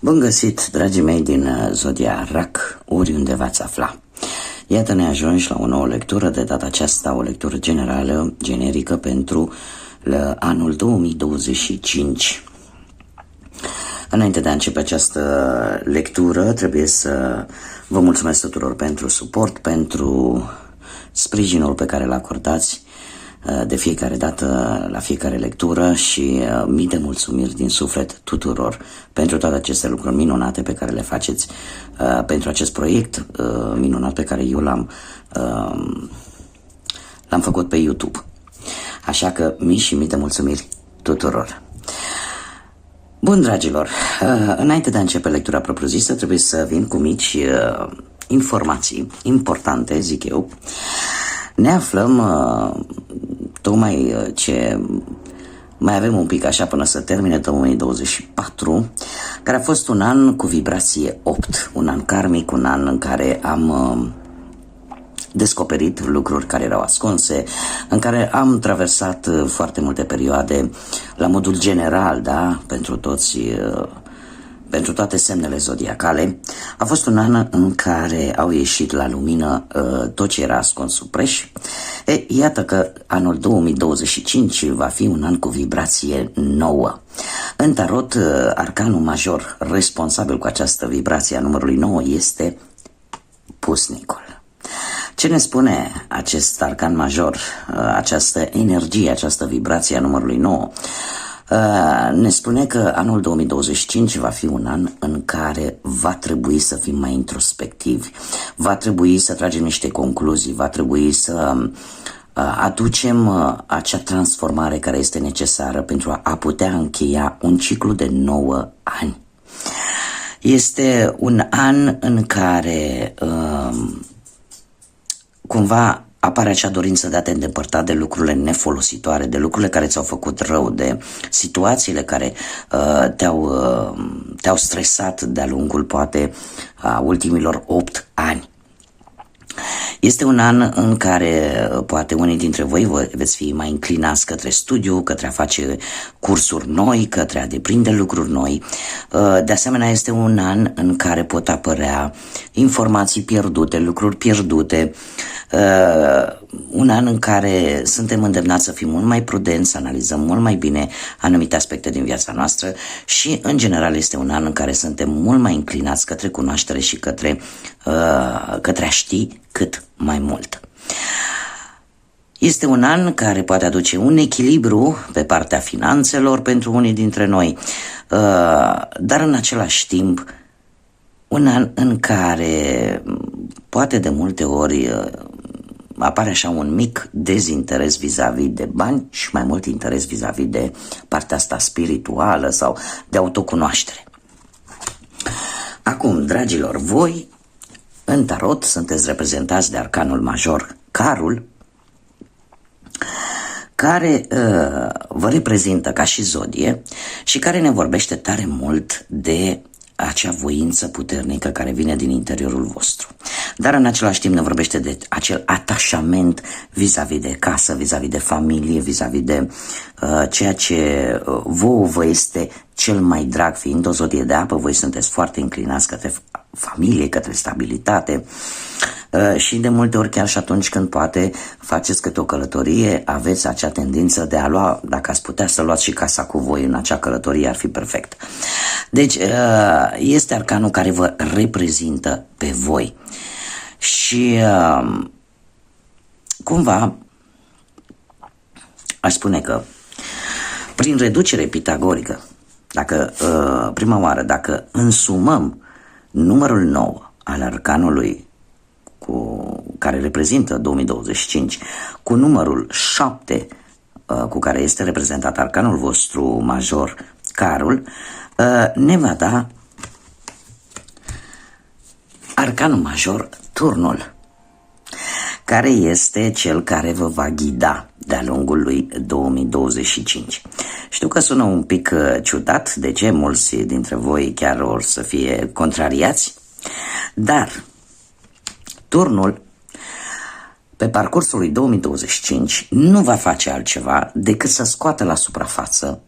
Bun găsit, dragii mei din Zodia RAC, oriunde v-ați afla. Iată, ne ajungi la o nouă lectură, de data aceasta o lectură generală, generică pentru anul 2025. Înainte de a începe această lectură, trebuie să vă mulțumesc tuturor pentru suport, pentru sprijinul pe care îl acordați de fiecare dată, la fiecare lectură și mii de mulțumiri din suflet tuturor pentru toate aceste lucruri minunate pe care le faceți, pentru acest proiect minunat pe care eu l-am făcut pe YouTube. Așa că mii și mii de mulțumiri tuturor. Bun, dragilor, înainte de a începe lectura propriu-zisă, trebuie să vin cu mici informații importante, zic eu. Ne aflăm tocmai ce mai avem un pic așa până să termine 2024, care a fost un an cu vibrație 8, un an karmic, un an în care am descoperit lucruri care erau ascunse, în care am traversat foarte multe perioade la modul general, da, pentru toate semnele zodiacale. A fost un an în care au ieșit la lumină tot ce era ascuns sub preș. Iată că anul 2025 va fi un an cu vibrație nouă. În tarot, arcanul major responsabil cu această vibrație a numărului 9 este pusnicul. Ce ne spune acest arcan major, această energie, această vibrație a numărului 9? Ne spune că anul 2025 va fi un an în care va trebui să fim mai introspectivi, va trebui să tragem niște concluzii, va trebui să aducem acea transformare care este necesară pentru a putea încheia un ciclu de 9 ani. Este un an în care cumva apare acea dorință de a te îndepărta de lucrurile nefolositoare, de lucrurile care ți-au făcut rău, de situațiile care te-au stresat de-a lungul, poate, a ultimilor 8 ani. Este un an în care poate unii dintre voi veți fi mai inclinați către studiu, către a face cursuri noi, către a deprinde lucruri noi. De asemenea, este un an în care pot apărea informații pierdute, lucruri pierdute, un an în care suntem îndemnați să fim mult mai prudenți, să analizăm mult mai bine anumite aspecte din viața noastră și, în general, este un an în care suntem mult mai inclinați către cunoaștere și către a ști cât mai mult. Este un an care poate aduce un echilibru pe partea finanțelor pentru unii dintre noi, dar în același timp un an în care poate de multe ori apare așa un mic dezinteres vis-a-vis de bani și mai mult interes vis-a-vis de partea asta spirituală sau de autocunoaștere. Acum, dragilor, voi în tarot sunteți reprezentați de arcanul major Carul, care vă reprezintă ca și zodie și care ne vorbește tare mult de acea voință puternică care vine din interiorul vostru. Dar în același timp ne vorbește de acel atașament vis-a-vis de casă, vis-a-vis de familie, vis-a-vis de ceea ce vouă vă este cel mai drag. Fiind o zodie de apă, voi sunteți foarte înclinați către familie, către stabilitate și de multe ori chiar și atunci când poate faceți câte o călătorie, aveți acea tendință de a lua, dacă ați putea să luați și casa cu voi în acea călătorie, ar fi perfect. Deci este arcanul care vă reprezintă pe voi și cumva aș spune că prin reducere pitagorică, dacă prima oară, dacă însumăm numărul 9 al arcanului care reprezintă 2025 cu numărul 7 cu care este reprezentat arcanul vostru major Carul, ne va da arcanul major Turnul, care este cel care vă va ghida de-a lungul lui 2025. Știu că sună un pic ciudat, de ce mulți dintre voi chiar or să fie contrariați, dar Turnul pe parcursul lui 2025 nu va face altceva decât să scoată la suprafață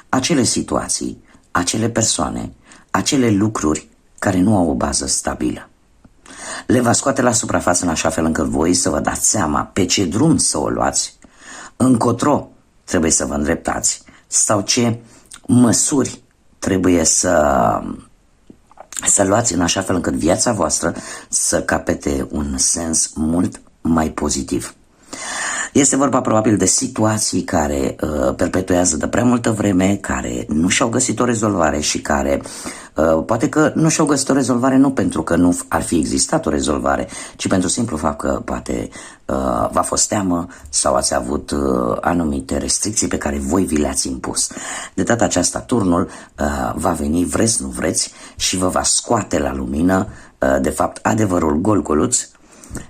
acele situații, acele persoane, acele lucruri care nu au o bază stabilă. Le va scoate la suprafață în așa fel încât voi să vă dați seama pe ce drum să o luați, încotro trebuie să vă îndreptați sau ce măsuri trebuie să luați în așa fel încât viața voastră să capete un sens mult mai pozitiv. Este vorba probabil de situații care perpetuează de prea multă vreme, care nu și-au găsit o rezolvare și care poate că nu și-au găsit o rezolvare nu pentru că nu ar fi existat o rezolvare, ci pentru simplu fapt că poate v-a fost teamă sau ați avut anumite restricții pe care voi vi le-ați impus. De data aceasta turnul va veni, vreți nu vreți, și vă va scoate la lumină de fapt adevărul gol-goluț,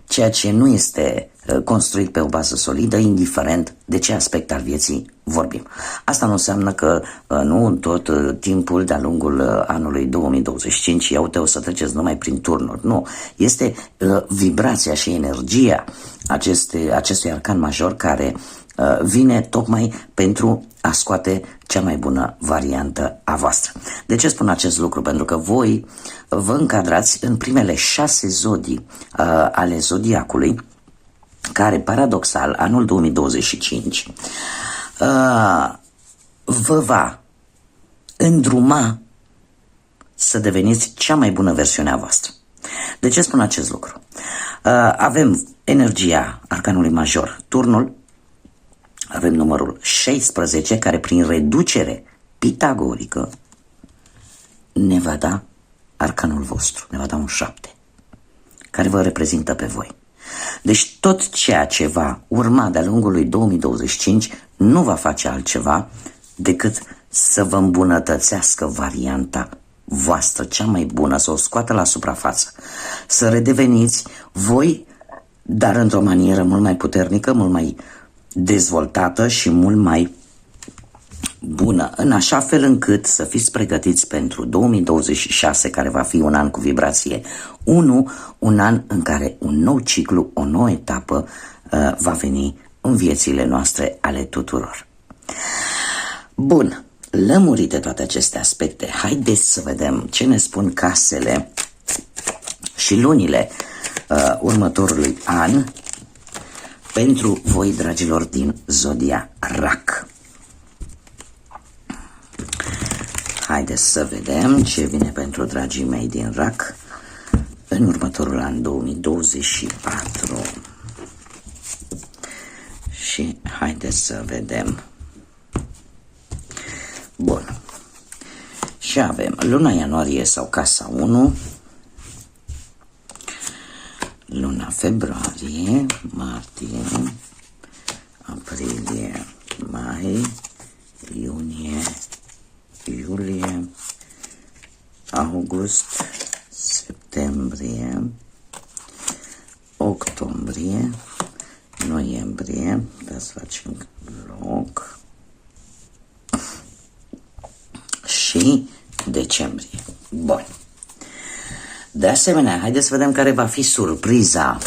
ceea ce nu este construit pe o bază solidă, indiferent de ce aspect al vieții vorbim. Asta nu înseamnă că nu tot timpul de-a lungul anului 2025 ia uite o să treceți numai prin turnuri. Nu, este vibrația și energia acestui arcan major care vine tocmai pentru a scoate cea mai bună variantă a voastră. De ce spun acest lucru? Pentru că voi vă încadrați în primele 6 zodii ale zodiacului, care, paradoxal, anul 2025 vă va îndruma să deveniți cea mai bună versiune a voastră. De ce spun acest lucru? Avem energia arcanului major, turnul, avem numărul 16, care prin reducere pitagorică ne va da arcanul vostru, ne va da un 7, care vă reprezintă pe voi. Deci tot ceea ce va urma de-a lungul lui 2025 nu va face altceva decât să vă îmbunătățească varianta voastră cea mai bună, să o scoată la suprafață, să redeveniți voi, dar într-o manieră mult mai puternică, mult mai dezvoltată și mult mai bună, în așa fel încât să fiți pregătiți pentru 2026, care va fi un an cu vibrație 1, un an în care un nou ciclu, o nouă etapă va veni în viețile noastre ale tuturor. Bun, lămurite toate aceste aspecte, haideți să vedem ce ne spun casele și lunile următorului an pentru voi, dragilor, din zodia Rac. Haideți să vedem ce vine pentru dragii mei din Rac în următorul an 2024. Și haideți să vedem. Bun. Și avem luna ianuarie sau casa 1, luna februarie, martie, aprilie, mai, iunie, iulie, august, septembrie, octombrie, noiembrie, să facem loc, și decembrie. Bun. De asemenea, haideți să vedem care va fi surpriza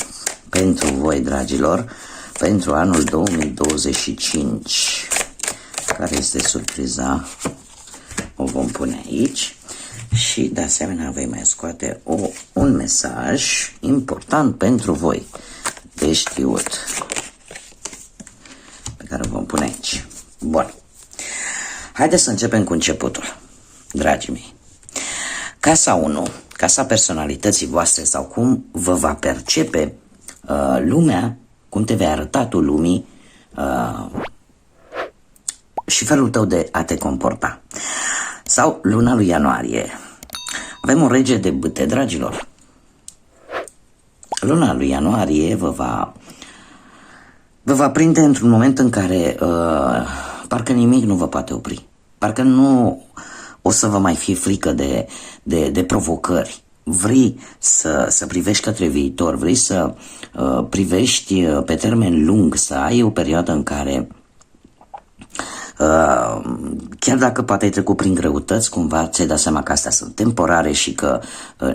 pentru voi, dragilor, pentru anul 2025. Care este surpriza? O vom pune aici. Și de asemenea voi mai scoate un mesaj important pentru voi de știut, pe care o vom pune aici. Bun. Haideți să începem cu începutul, dragii mei. Casa 1, casa personalității voastre sau cum vă va percepe lumea, cum te vei arăta tu lumii și felul tău de a te comporta. Sau luna lui ianuarie. Avem un rege de bâte, dragilor. Luna lui ianuarie vă va prinde într-un moment în care parcă nimic nu vă poate opri. Parcă nu o să vă mai fie frică de provocări. Vrei să privești către viitor, vrei să privești pe termen lung, să ai o perioadă în care chiar dacă poate ai trecut prin greutăți, cumva ți-ai dat seama că astea sunt temporare și că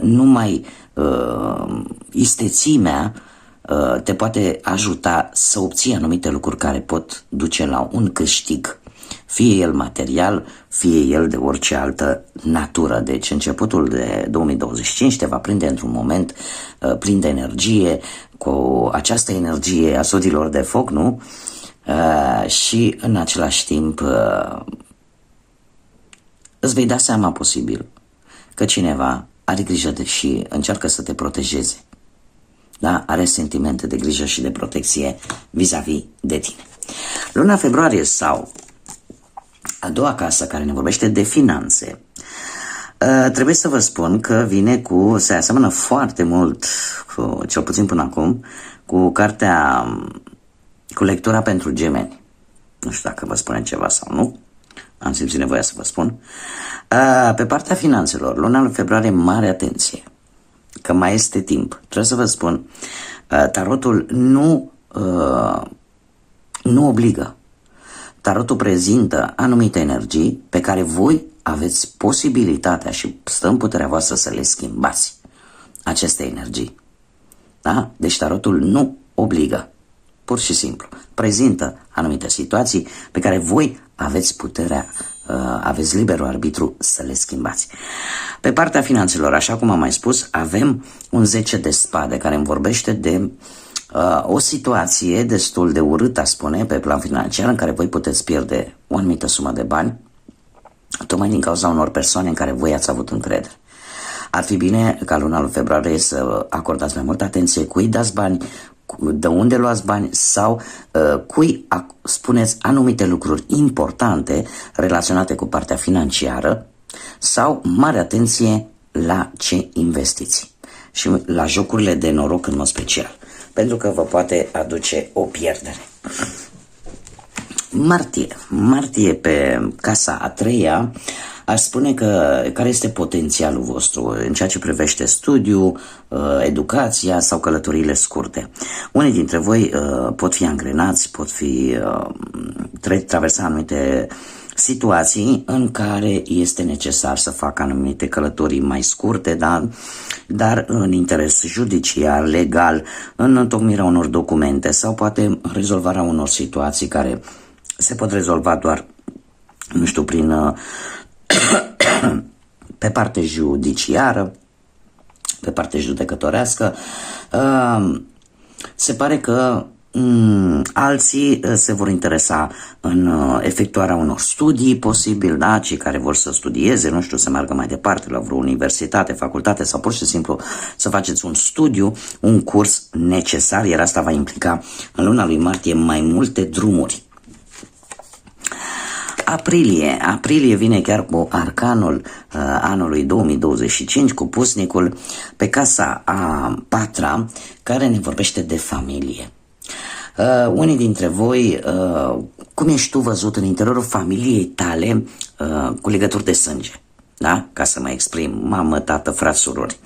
numai istețimea te poate ajuta să obții anumite lucruri care pot duce la un câștig fie el material, fie el de orice altă natură. Deci începutul de 2025 te va prinde într-un moment plin de energie, cu această energie a sudilor de foc, nu? Și în același timp îți vei da seama posibil că cineva are grijă și încearcă să te protejeze. Da? Are sentimente de grijă și de protecție vis-a-vis de tine. Luna februarie sau a doua casă care ne vorbește de finanțe, trebuie să vă spun că se aseamănă foarte mult, cel puțin până acum, cu cu lectura pentru gemeni. Nu știu dacă vă spune ceva sau nu. Am simțit nevoia să vă spun. Pe partea finanțelor, luna lui februarie, mare atenție, că mai este timp. Trebuie să vă spun, tarotul nu obligă. Tarotul prezintă anumite energii pe care voi aveți posibilitatea și stă în puterea voastră să le schimbați, aceste energii. Da? Deci tarotul nu obligă. Pur și simplu. Prezintă anumite situații pe care voi aveți puterea, aveți liberul arbitru să le schimbați. Pe partea finanțelor, așa cum am mai spus, avem un 10 de spade care îmi vorbește de o situație destul de urâtă, spune, pe plan financiar, în care voi puteți pierde o anumită sumă de bani, tocmai din cauza unor persoane în care voi ați avut încredere. Ar fi bine ca luna lui februarie să acordați mai multă atenție cui dați bani, de unde luați bani sau cui spuneți anumite lucruri importante relaționate cu partea financiară sau mare atenție la ce investiți și la jocurile de noroc în mod special, pentru că vă poate aduce o pierdere. Martie pe casa a treia, aș spune că care este potențialul vostru în ceea ce privește studiu, educația sau călătoriile scurte. Unii dintre voi pot fi angrenați, pot fi traversa anumite situații în care este necesar să facă anumite călătorii mai scurte, dar în interes judiciar, legal, în întocmirea unor documente sau poate rezolvarea unor situații care se pot rezolva doar, nu știu, pe parte judiciară, pe parte judecătorească. Se pare că alții se vor interesa în efectuarea unor studii, posibil, da? Cei care vor să studieze, nu știu, să meargă mai departe la vreo universitate, facultate sau pur și simplu să faceți un studiu, un curs necesar, iar asta va implica în luna lui martie mai multe drumuri. Aprilie vine chiar cu arcanul anului 2025, cu pusnicul pe casa a patra, care ne vorbește de familie. Unii dintre voi, cum ești tu văzut în interiorul familiei tale cu legături de sânge, da? Ca să mă exprim, mamă, tată, frați, surori.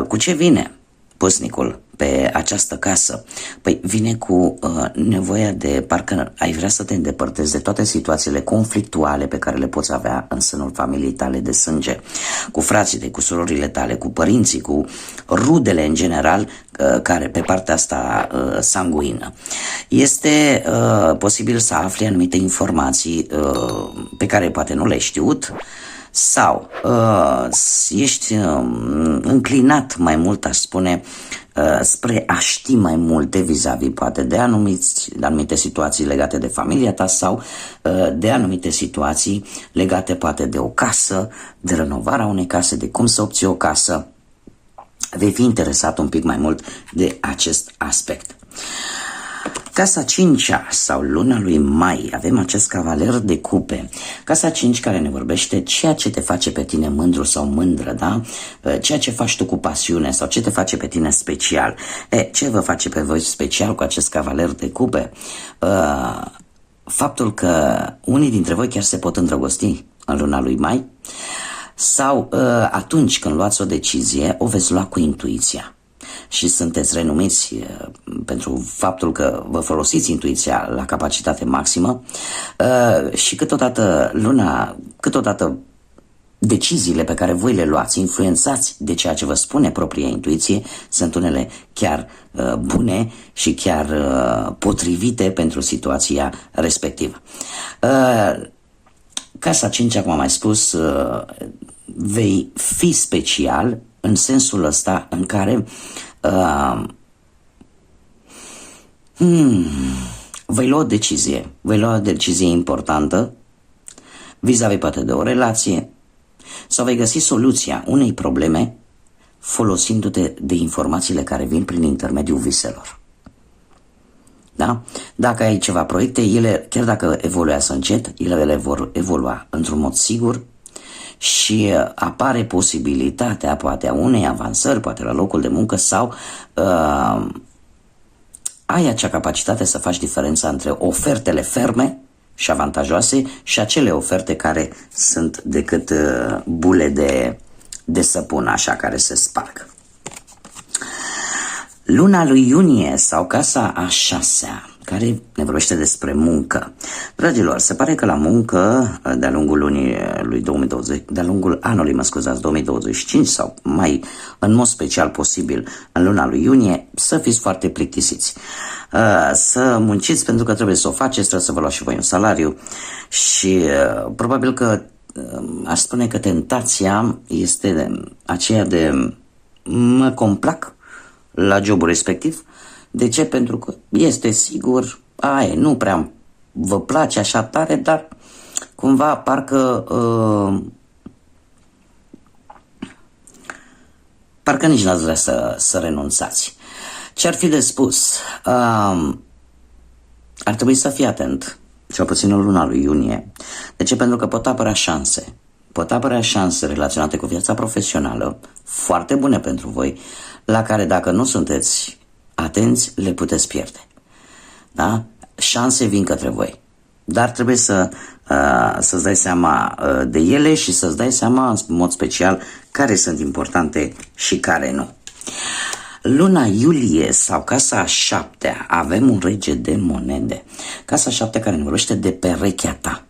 Cu ce vine pusnicul pe această casă? Păi vine cu nevoia de, parcă ai vrea să te îndepărtezi de toate situațiile conflictuale pe care le poți avea în sânul familiei tale de sânge, cu frații tăi, cu surorile tale, cu părinții, cu rudele în general, care pe partea asta sanguină. Este posibil să afli anumite informații pe care poate nu le-ai știut, sau ești înclinat mai mult, aș spune, spre a ști mai multe vis-a-vis poate de anumite situații legate de familia ta sau de anumite situații legate poate de o casă, de renovarea unei case, de cum să obții o casă. Vei fi interesat un pic mai mult de acest aspect. Casa 5-a sau luna lui mai, avem acest cavaler de cupe. Casa 5 care ne vorbește ceea ce te face pe tine mândru sau mândră, da? Ceea ce faci tu cu pasiune sau ce te face pe tine special. Ce vă face pe voi special cu acest cavaler de cupe? Faptul că unii dintre voi chiar se pot îndrăgosti în luna lui mai sau atunci când luați o decizie, o veți lua cu intuiția. Și sunteți renumiți pentru faptul că vă folosiți intuiția la capacitate maximă și câteodată deciziile pe care voi le luați, influențați de ceea ce vă spune propria intuiție, sunt unele chiar bune și chiar potrivite pentru situația respectivă. Casa 5, cum am mai spus, vei fi special în sensul ăsta în care vei lua o decizie importantă vis-a-vis poate de o relație sau vei găsi soluția unei probleme folosindu-te de informațiile care vin prin intermediul viselor. Da? Dacă ai ceva proiecte, ele, chiar dacă evoluează încet, ele vor evolua într-un mod sigur și apare posibilitatea poate a unei avansări, poate la locul de muncă sau ai acea capacitate să faci diferența între ofertele ferme și avantajoase și acele oferte care sunt decât bule de săpun, așa, care se sparg. Luna lui iunie sau casa a 6-a, care ne vorbește despre muncă. Dragilor, se pare că la muncă, de-a lungul lunii lui 2020, de-a lungul anului, 2025 sau mai în mod special posibil în luna lui iunie, să fiți foarte plictisiți. Să munciți pentru că trebuie să o faceți, trebuie să vă luați și voi un salariu și probabil că aș spune că tentația este aceea de mă complac la jobul respectiv. De ce? Pentru că este sigur, nu prea vă place așa tare, dar cumva parcă nici n-ați vrea să renunțați. Ce ar fi de spus? Ar trebui să fii atent, cel puțin în luna lui iunie. De ce? Pentru că pot apărea șanse relaționate cu viața profesională, foarte bune pentru voi, la care dacă nu sunteți atenți, le puteți pierde. Da? Șanse vin către voi, dar trebuie să-ți dai seama de ele și să-ți dai seama în mod special care sunt importante și care nu. Luna iulie sau casa a 7-a, avem un rege de monede. Casa a 7-a care ne vorbește de perechea ta.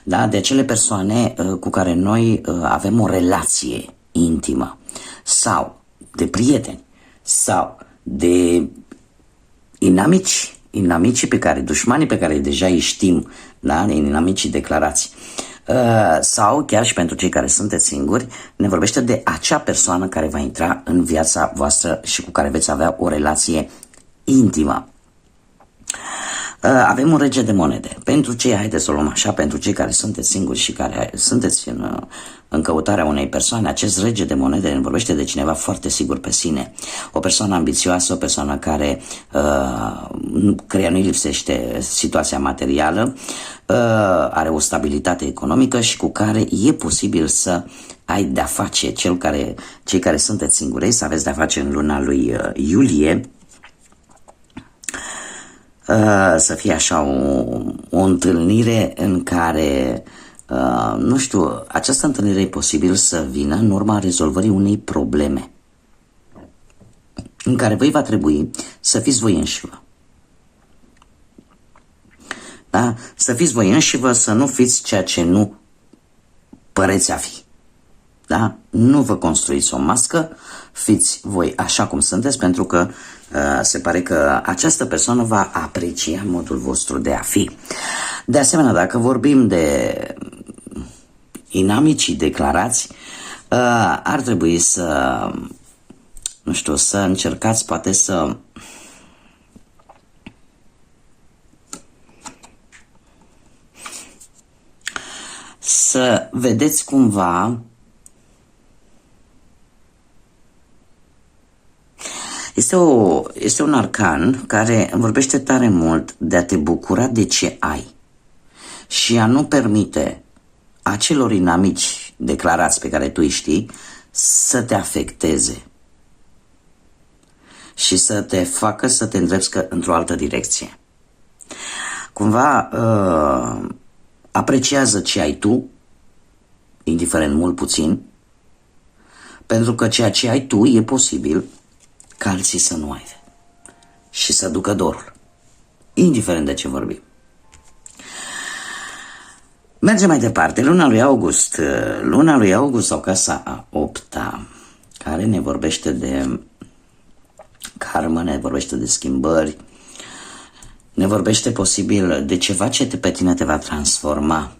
Da? De acele persoane cu care noi avem o relație intimă sau de prieteni sau de inamicii pe care, dușmanii pe care deja îi știm, da? Inamicii declarați. Sau chiar și pentru cei care sunteți singuri, ne vorbește de acea persoană care va intra în viața voastră și cu care veți avea o relație intimă. Avem un rege de monede. Pentru cei, haideți să o luăm așa, pentru cei care sunteți singuri și care sunteți în căutarea unei persoane, acest rege de monede ne vorbește de cineva foarte sigur pe sine. O persoană ambițioasă, o persoană care nu-i lipsește situația materială, are o stabilitate economică și cu care e posibil să ai de-a face, cei care sunteți singuri, să aveți de-a face în luna lui iulie, să fie așa o întâlnire în care, nu știu, această întâlnire e posibil să vină în urma rezolvării unei probleme în care voi va trebui să fiți voi înșivă. Da? Să fiți voi înșivă, să nu fiți ceea ce nu păreți a fi. Da? Nu vă construiți o mască, fiți voi așa cum sunteți, pentru că se pare că această persoană va aprecia modul vostru de a fi. De asemenea, dacă vorbim de inamicii declarați, ar trebui să încercați poate să vedeți cumva Este un arcan care vorbește tare mult de a te bucura de ce ai și a nu permite acelor inamici declarați pe care tu îi știi să te afecteze și să te facă să te îndrepți într-o altă direcție. Cumva apreciază ce ai tu, indiferent mult puțin, pentru că ceea ce ai tu e posibil ca alții să nu aibă și să ducă dorul, indiferent de ce vorbim. Mergem mai departe. Luna lui August. Luna lui August sau casa a 8-a, care ne vorbește de karmă, ne vorbește de schimbări, ne vorbește posibil de ceva ce pe tine te va transforma.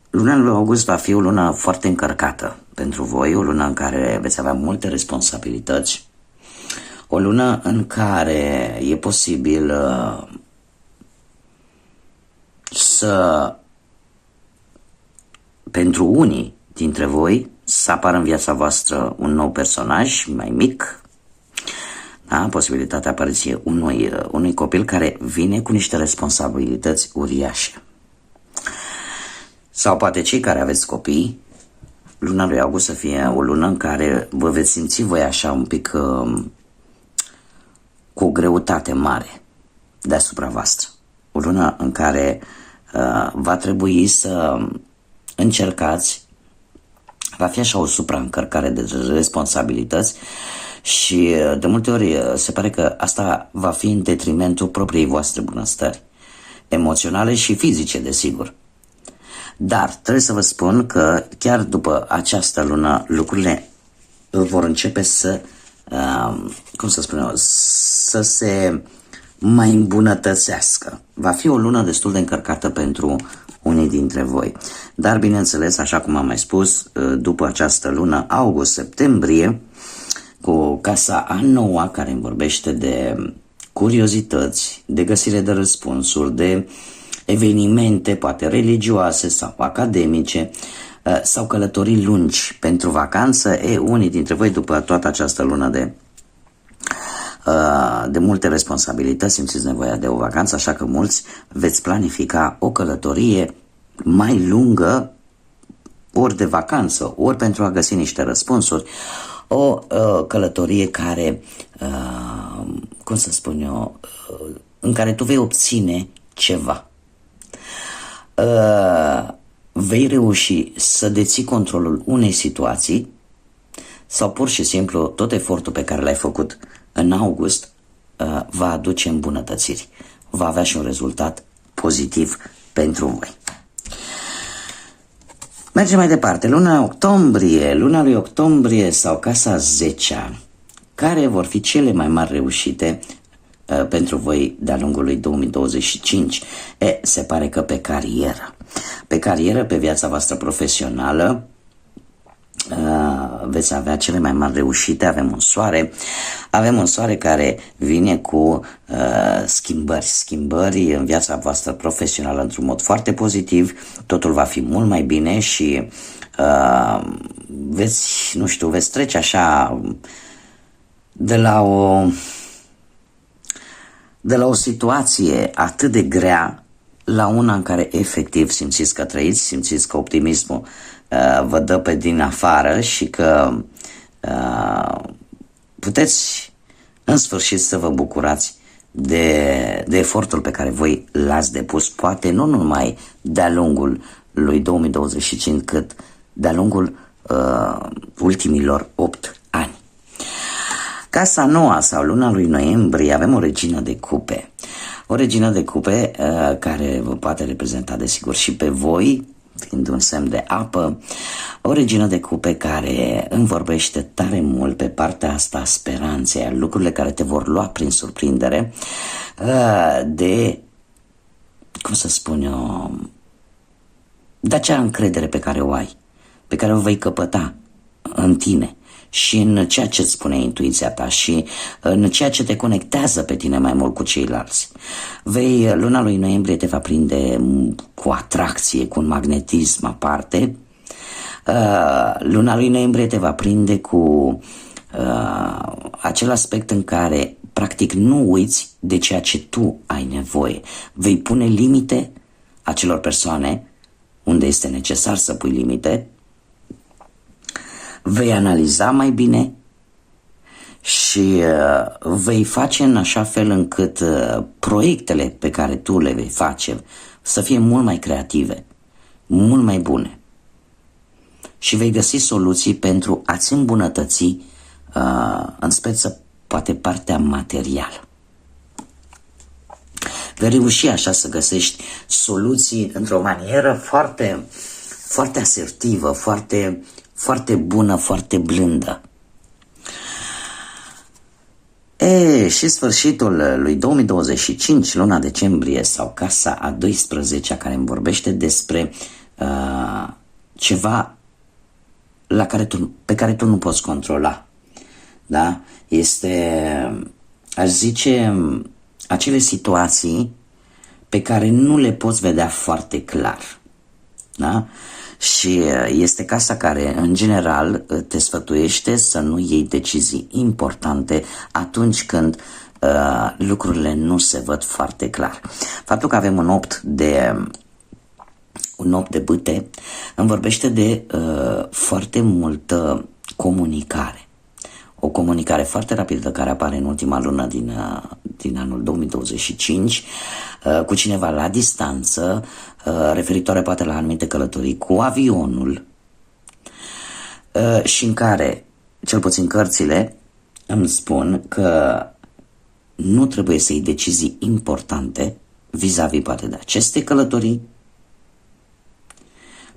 Luna lui August va fi o lună foarte încărcată pentru voi, o lună în care veți avea multe responsabilități, o lună în care e posibil să, pentru unii dintre voi, să apară în viața voastră un nou personaj mai mic, da? Posibilitatea apariției unui copil care vine cu niște responsabilități uriașe. Sau poate cei care aveți copii, luna lui August să fie o lună în care vă veți simți voi așa un pic cu o greutate mare deasupra voastră. O lună în care va trebui să încercați, va fi așa o supraîncărcare de responsabilități și de multe ori se pare că asta va fi în detrimentul propriei voastre bunăstări emoționale și fizice, desigur. Dar trebuie să vă spun că chiar după această lună lucrurile vor începe să, să se mai îmbunătățească. Va fi o lună destul de încărcată pentru unii dintre voi. Dar, bineînțeles, așa cum am mai spus, după această lună, august-septembrie, cu casa a 9-a, care îmi vorbește de curiozități, de găsire de răspunsuri, de evenimente, poate religioase sau academice, sau călătorii lungi pentru vacanță, unii dintre voi, după toată această lună de multe responsabilități, simțiți nevoia de o vacanță, așa că mulți veți planifica o călătorie mai lungă, ori de vacanță, ori pentru a găsi niște răspunsuri, o călătorie care, în care tu vei obține ceva. Vei reuși să deții controlul unei situații sau pur și simplu tot efortul pe care l-ai făcut în august va aduce îmbunătățiri. Va avea și un rezultat pozitiv pentru voi. Mergem mai departe. Luna lui octombrie sau casa 10-a, care vor fi cele mai mari reușite pentru voi de-a lungul lui 2025. Se pare că pe carieră, pe viața voastră profesională, veți avea cele mai mari reușite. Avem un soare care vine cu schimbări în viața voastră profesională într-un mod foarte pozitiv. Totul va fi mult mai bine și veți trece așa de la o situație atât de grea la una în care efectiv simțiți că trăiți, simțiți că optimismul vă dă pe din afară și că puteți în sfârșit să vă bucurați de efortul pe care voi l-ați depus, poate nu numai de-a lungul lui 2025, cât de-a lungul ultimilor 8 ani. Casa noua sau luna lui noiembrie avem o regină de cupe. O regină de cupe care vă poate reprezenta desigur și pe voi, fiind un semn de apă, o regină de cupe care îmi vorbește tare mult pe partea asta a speranței, lucrurile care te vor lua prin surprindere, de acea încredere pe care o ai, pe care o vei căpăta în tine și în ceea ce îți spune intuiția ta și în ceea ce te conectează pe tine mai mult cu ceilalți. Luna lui noiembrie te va prinde cu atracție, cu un magnetism aparte. Luna lui noiembrie te va prinde cu acel aspect în care practic nu uiți de ceea ce tu ai nevoie. Vei pune limite acelor persoane unde este necesar să pui limite, vei analiza mai bine și vei face în așa fel încât proiectele pe care tu le vei face să fie mult mai creative, mult mai bune. Și vei găsi soluții pentru a-ți îmbunătăți în speță poate partea materială. Vei reuși așa să găsești soluții într-o manieră foarte, foarte asertivă, foarte, foarte bună, foarte blândă. Și sfârșitul lui 2025, luna decembrie, sau casa a 12-a, care îmi vorbește despre ceva pe care tu nu poți controla. Da? Este, aș zice, acele situații pe care nu le poți vedea foarte clar. Da? Și este casa care, în general, te sfătuiește să nu iei decizii importante atunci când lucrurile nu se văd foarte clar. Faptul că avem un 8 de bâte îmi vorbește de foarte multă comunicare. O comunicare foarte rapidă care apare în ultima lună din anul 2025 cu cineva la distanță, referitoare poate la anumite călătorii cu avionul, și în care, cel puțin cărțile, îmi spun că nu trebuie să iei decizii importante vis-a-vis poate de aceste călătorii,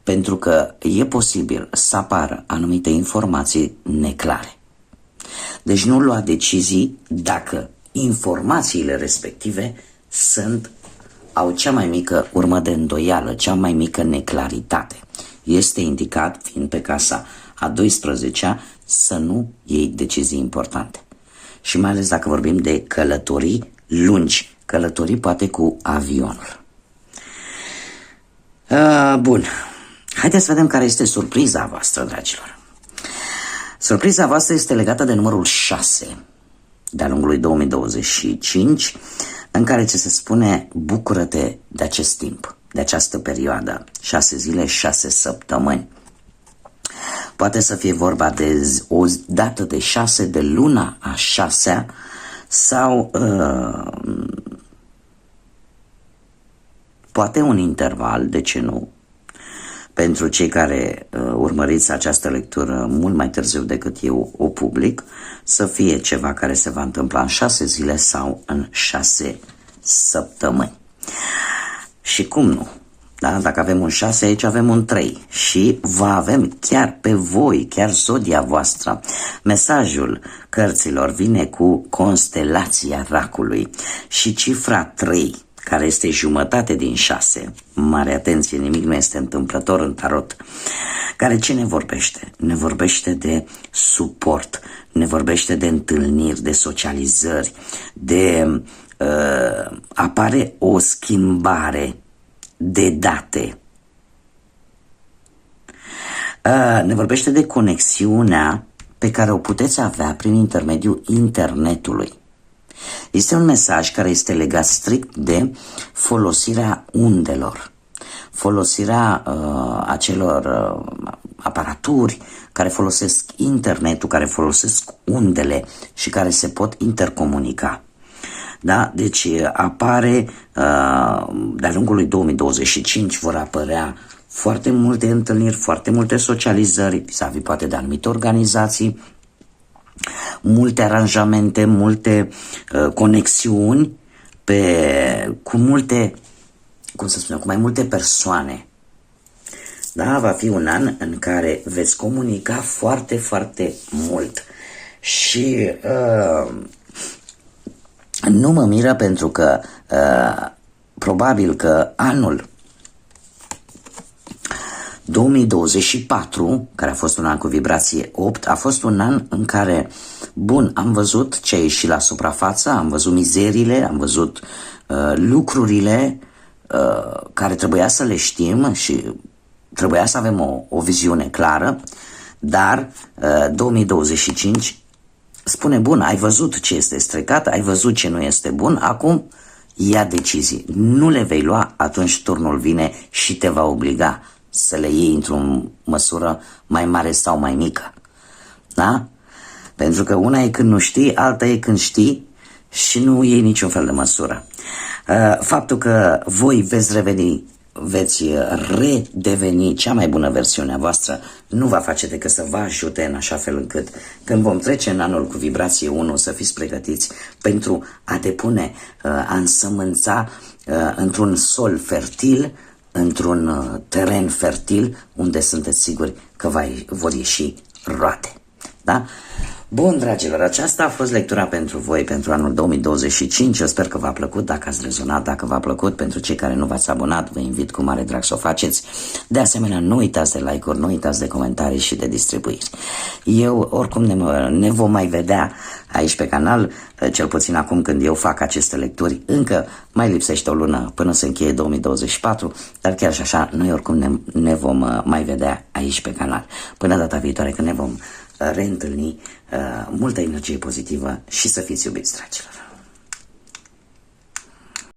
pentru că e posibil să apară anumite informații neclare. Deci nu lua decizii dacă informațiile respective au cea mai mică urmă de îndoială, cea mai mică neclaritate. Este indicat, fiind pe casa a 12-a, să nu iei decizii importante. Și mai ales dacă vorbim de călătorii lungi, călătorii poate cu avionul. Bun, haideți să vedem care este surpriza voastră, dragilor. Surpriza voastră este legată de numărul 6 de-a lungul lui 2025, în care ți se spune: bucură-te de acest timp, de această perioadă, 6 zile, 6 săptămâni. Poate să fie vorba de o dată de 6, de luna a 6-a, sau poate un interval, de ce nu? Pentru cei care urmăriți această lectură mult mai târziu decât eu o public, să fie ceva care se va întâmpla în 6 zile sau în 6 săptămâni. Și cum nu? Da? Dacă avem un 6, aici avem un 3 și va avem chiar pe voi, chiar zodia voastră. Mesajul cărților vine cu constelația racului și cifra 3, care este jumătate din 6, mare atenție, nimic nu este întâmplător în tarot, care ce ne vorbește? Ne vorbește de suport, ne vorbește de întâlniri, de socializări, de apare o schimbare de date. Ne vorbește de conexiunea pe care o puteți avea prin intermediul internetului. Este un mesaj care este legat strict de folosirea undelor, folosirea acelor aparaturi care folosesc internetul, care folosesc undele și care se pot intercomunica. Da? Deci apare, de-a lungul lui 2025 vor apărea foarte multe întâlniri, foarte multe socializări, vis-a-vis poate de anumite organizații, multe aranjamente, multe conexiuni cu multe, cu mai multe persoane. Da, va fi un an în care veți comunica foarte, foarte mult. Și nu mă miră, pentru că probabil că anul 2024, care a fost un an cu vibrație 8, a fost un an în care, bun, am văzut ce a ieșit la suprafață, am văzut mizerile, am văzut lucrurile care trebuia să le știm și trebuia să avem o viziune clară, dar 2025 spune: bun, ai văzut ce este strecat, ai văzut ce nu este bun, acum ia decizii. Nu le vei lua, atunci turnul vine și te va obliga să le iei într-o măsură mai mare sau mai mică. Da? Pentru că una e când nu știi, alta e când știi și nu iei niciun fel de măsură. Faptul că voi veți reveni veți redeveni cea mai bună versiune a voastră, nu va face decât să vă ajute în așa fel încât când vom trece în anul cu vibrație 1 să fiți pregătiți pentru a depune, a însămânța într-un sol fertil, într-un teren fertil unde sunteți siguri că vor ieși roade. Da? Bun, dragilor, aceasta a fost lectura pentru voi pentru anul 2025. Eu sper că v-a plăcut, dacă ați rezonat, dacă v-a plăcut. Pentru cei care nu v-ați abonat, vă invit cu mare drag să o faceți. De asemenea, nu uitați de like-uri, nu uitați de comentarii și de distribuiri. Eu, oricum, ne vom mai vedea aici pe canal, cel puțin acum când eu fac aceste lecturi. Încă mai lipsește o lună până se încheie 2024, dar chiar și așa, noi oricum ne vom mai vedea aici pe canal. Până data viitoare, când ne vom reîntâlni, multă energie pozitivă și să fiți iubiți, dragilor!